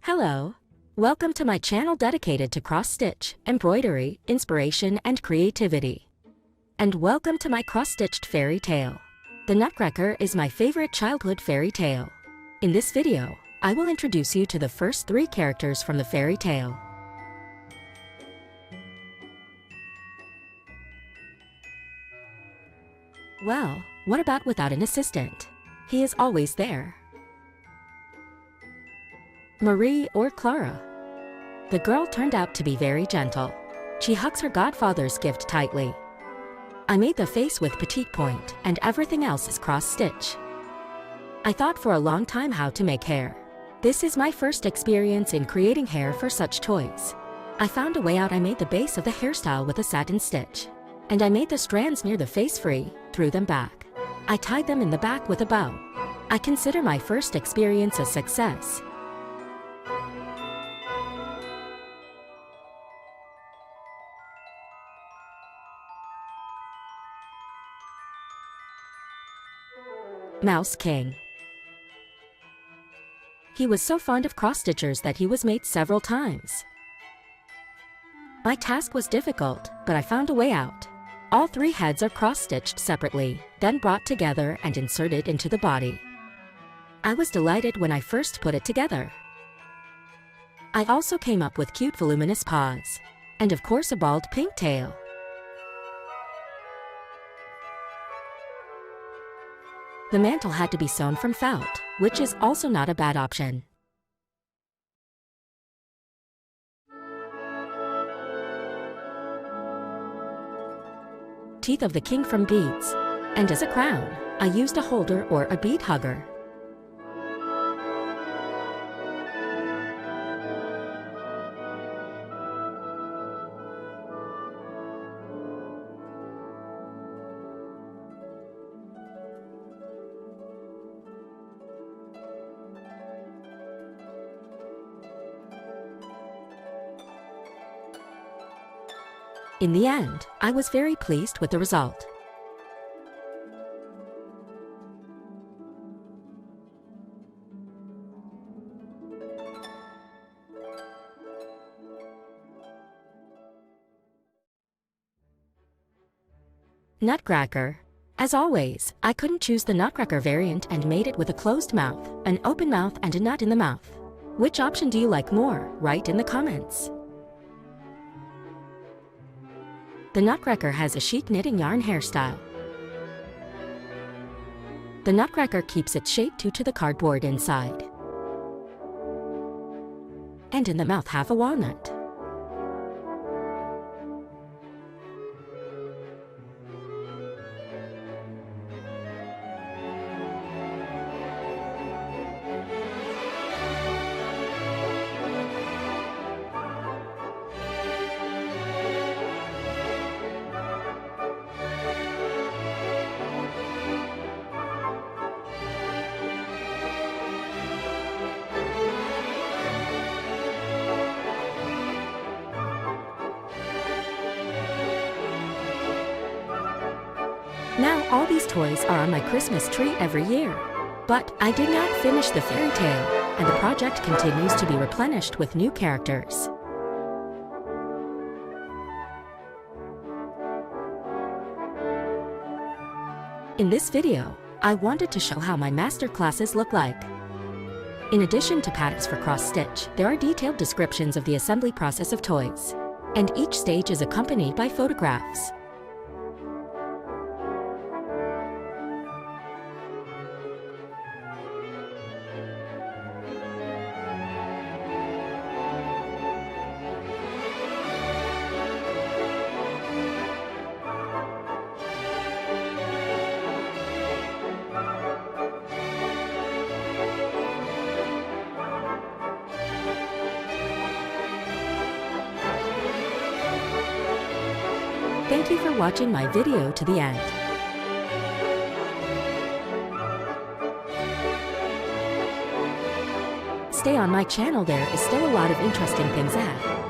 Hello! Welcome to my channel dedicated to cross-stitch, embroidery, inspiration, and creativity. And welcome to my cross-stitched fairy tale. The Nutcracker is my favorite childhood fairy tale. In this video, I will introduce you to the first 3 characters from the fairy tale. Well, what about without an assistant? He is always there. Marie or Clara. The girl turned out to be very gentle. She hugs her godfather's gift tightly. I made the face with petite point, and everything else is cross-stitch. I thought for a long time how to make hair. This is my first experience in creating hair for such toys. I found a way out. I made the base of the hairstyle with a satin stitch. And I made the strands near the face free, threw them back. I tied them in the back with a bow. I consider my first experience a success. Mouse King. He was so fond of cross-stitchers that he was made several times. My task was difficult, but I found a way out. All 3 heads are cross-stitched separately, then brought together and inserted into the body. I was delighted when I first put it together. I also came up with cute voluminous paws. And of course a bald pink tail. The mantle had to be sewn from felt, which is also not a bad option. Teeth of the king from beads. And as a crown, I used a holder or a bead hugger. In the end, I was very pleased with the result. Nutcracker. As always, I couldn't choose the Nutcracker variant and made it with a closed mouth, an open mouth, and a nut in the mouth. Which option do you like more? Write in the comments. The Nutcracker has a chic knitting yarn hairstyle. The Nutcracker keeps its shape due to the cardboard inside. And in the mouth half a walnut. Now all these toys are on my Christmas tree every year. But I did not finish the fairy tale, and the project continues to be replenished with new characters. In this video, I wanted to show how my master classes look like. In addition to patterns for cross-stitch, there are detailed descriptions of the assembly process of toys. And each stage is accompanied by photographs. Thank you for watching my video to the end. Stay on my channel, there is still a lot of interesting things ahead.